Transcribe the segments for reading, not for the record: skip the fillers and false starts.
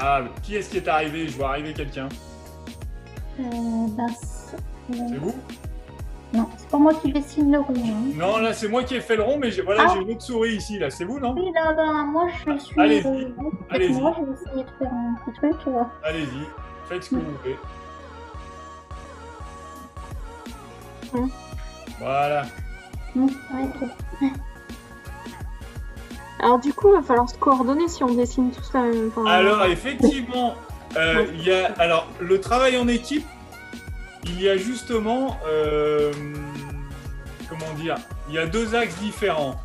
Ah, qui est-ce qui est arrivé? Je vois arriver quelqu'un. Ben, C'est vous? non, c'est pas moi qui dessine le rond. Hein. Non, là, c'est moi qui ai fait le rond, mais voilà, Ah j'ai une autre souris ici, là. C'est vous, non? oui, là, ben, moi je suis. Allez-y, Moi, allez-y, je vais essayer de faire un petit truc. allez-y. Faites ce que vous voulez. Hum, Voilà. ouais, ok. Alors du coup, il va falloir se coordonner si on dessine tous la même. Enfin, Alors, effectivement, il y a, alors, le travail en équipe, il y a justement, comment dire, il y a deux axes différents.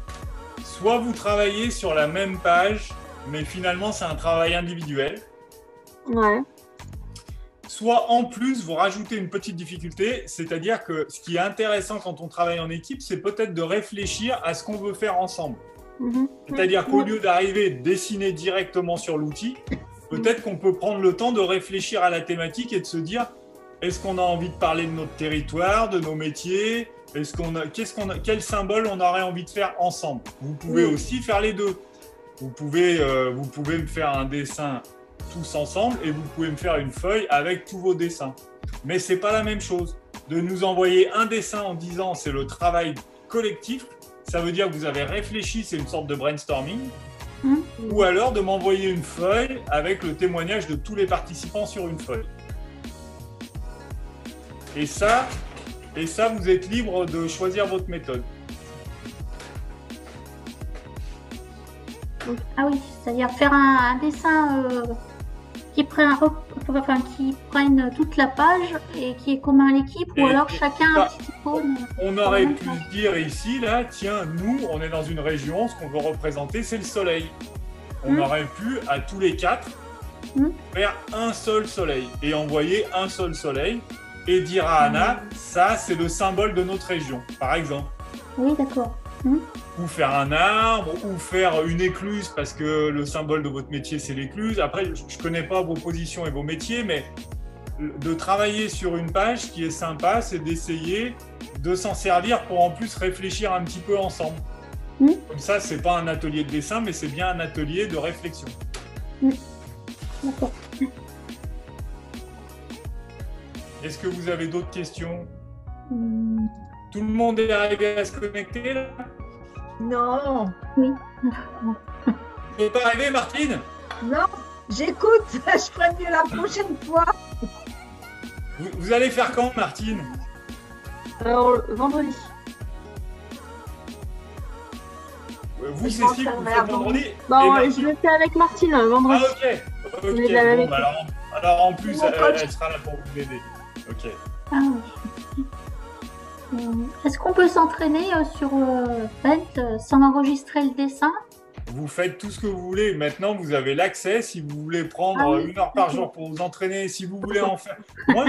Soit vous travaillez sur la même page, mais finalement, c'est un travail individuel. ouais. Soit en plus, vous rajoutez une petite difficulté, c'est-à-dire que ce qui est intéressant quand on travaille en équipe, c'est peut-être de réfléchir à ce qu'on veut faire ensemble. Mhm. C'est-à-dire qu'au lieu d'arriver à dessiner directement sur l'outil, peut-être qu'on peut prendre le temps de réfléchir à la thématique et de se dire, est-ce qu'on a envie de parler de notre territoire, de nos métiers, quel symbole on aurait envie de faire ensemble. Vous pouvez aussi faire les deux. Vous pouvez me faire un dessin tous ensemble et vous pouvez me faire une feuille avec tous vos dessins. Mais c'est pas la même chose. De nous envoyer un dessin en disant c'est le travail collectif, ça veut dire que vous avez réfléchi, c'est une sorte de brainstorming. Ou alors de m'envoyer une feuille avec le témoignage de tous les participants sur une feuille. Et ça, vous êtes libre de choisir votre méthode. Ah oui, c'est-à-dire faire un dessin qui prenne toute la page et qui est commun à l'équipe, ou alors chacun un petit icône. On aurait pu se dire ici, là, tiens, nous, on est dans une région, ce qu'on veut représenter, c'est le soleil. On aurait pu, à tous les quatre, faire un seul soleil et envoyer un seul soleil et dire à Anna, ça, c'est le symbole de notre région, par exemple. Oui, d'accord. Ou faire un arbre, ou faire une écluse, parce que le symbole de votre métier, c'est l'écluse. Après, je ne connais pas vos positions et vos métiers, mais de travailler sur une page, ce qui est sympa, c'est d'essayer de s'en servir pour en plus réfléchir un petit peu ensemble. Comme ça, c'est pas un atelier de dessin, mais c'est bien un atelier de réflexion. D'accord. Est-ce que vous avez d'autres questions? Tout le monde est arrivé à se connecter là? Non. Oui. Tu peux pas arriver, Martine? Non, j'écoute. Je ferai mieux la prochaine fois. Vous allez faire quand, Martine? Alors, vendredi. Vous, Cécile, vous faites vendredi? Bon, je le fais avec Martine, vendredi. Ah, ok. Bon, bah, alors, en plus, elle sera là pour vous aider. Ok. Ah oui. Est-ce qu'on peut s'entraîner sur Paint sans enregistrer le dessin? Vous faites tout ce que vous voulez. Maintenant, vous avez l'accès. Si vous voulez prendre 1 heure par jour pour vous entraîner, si vous voulez en faire. Moi,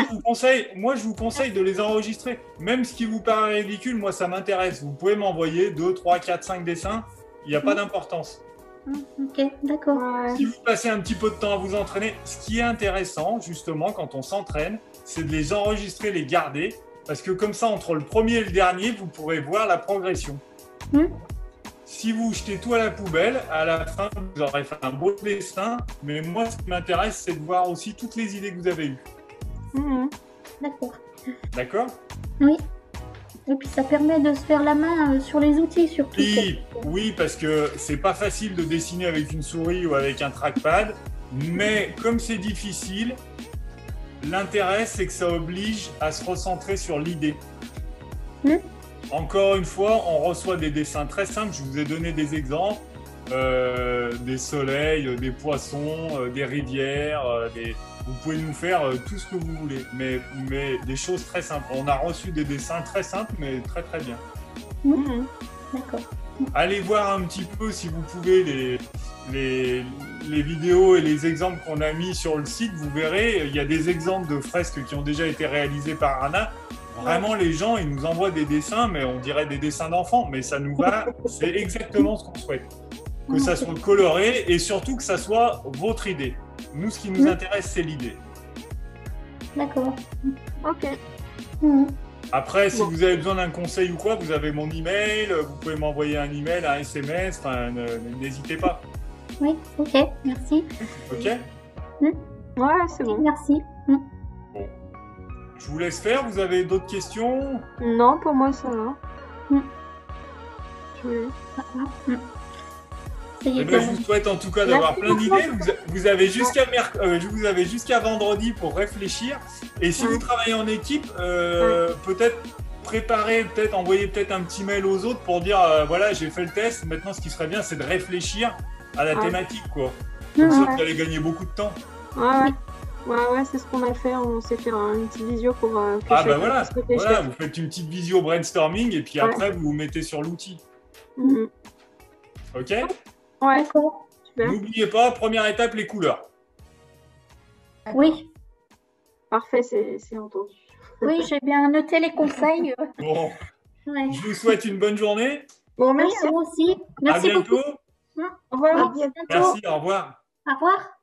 je vous conseille de les enregistrer. Même ce qui vous paraît ridicule, moi, ça m'intéresse. Vous pouvez m'envoyer 2, 3, 4, 5 dessins. Il n'y a pas d'importance. Ok, d'accord. Si vous passez un petit peu de temps à vous entraîner, ce qui est intéressant, justement, quand on s'entraîne, c'est de les enregistrer, les garder. Parce que comme ça, entre le premier et le dernier, vous pourrez voir la progression. Si vous jetez tout à la poubelle, à la fin, vous aurez fait un beau dessin. Mais moi, ce qui m'intéresse, c'est de voir aussi toutes les idées que vous avez eues. D'accord. D'accord? Oui. Et puis ça permet de se faire la main sur les outils surtout. Oui, parce que c'est pas facile de dessiner avec une souris ou avec un trackpad. Mais comme c'est difficile, l'intérêt, c'est que ça oblige à se recentrer sur l'idée. Encore une fois, on reçoit des dessins très simples. Je vous ai donné des exemples. Des soleils, des poissons, des rivières. Vous pouvez nous faire tout ce que vous voulez. Mais des choses très simples. On a reçu des dessins très simples, mais très très bien. D'accord. Allez voir un petit peu, si vous pouvez, les vidéos et les exemples qu'on a mis sur le site. Vous verrez, il y a des exemples de fresques qui ont déjà été réalisées par Anna. Vraiment, les gens, ils nous envoient des dessins, mais on dirait des dessins d'enfants. Mais ça nous va, c'est exactement ce qu'on souhaite. Que ça soit coloré et surtout que ça soit votre idée. Nous, ce qui nous intéresse, c'est l'idée. D'accord. Ok. Après, si vous avez besoin d'un conseil ou quoi, vous avez mon email, vous pouvez m'envoyer un email, un SMS, enfin, n'hésitez pas. Oui, ok, merci. Ok. Ouais, c'est bon. Merci. Je vous laisse faire. Vous avez d'autres questions? Non, pour moi, ça va. Oui. Ça y est, Eh ben, je vous souhaite en tout cas d'avoir plein d'idées. Vous avez jusqu'à vendredi pour réfléchir. Et si vous travaillez en équipe, peut-être envoyer peut-être un petit mail aux autres pour dire voilà, j'ai fait le test. Maintenant, ce qui serait bien, c'est de réfléchir à la thématique, quoi. Comme ça, vous allez gagner beaucoup de temps. Ouais, c'est ce qu'on a fait. On s'est fait une petite visio pour que bah voilà, vous faites une petite visio brainstorming et puis après, vous vous mettez sur l'outil. Ok? Ouais. D'accord. N'oubliez pas, première étape, les couleurs. Oui. Parfait, c'est entendu. Oui, j'ai bien noté les conseils. Bon, Ouais. je vous souhaite une bonne journée. Bon, Oui, merci. à vous aussi. Merci à bientôt. beaucoup. Au revoir. À bientôt. Merci, au revoir. Au revoir.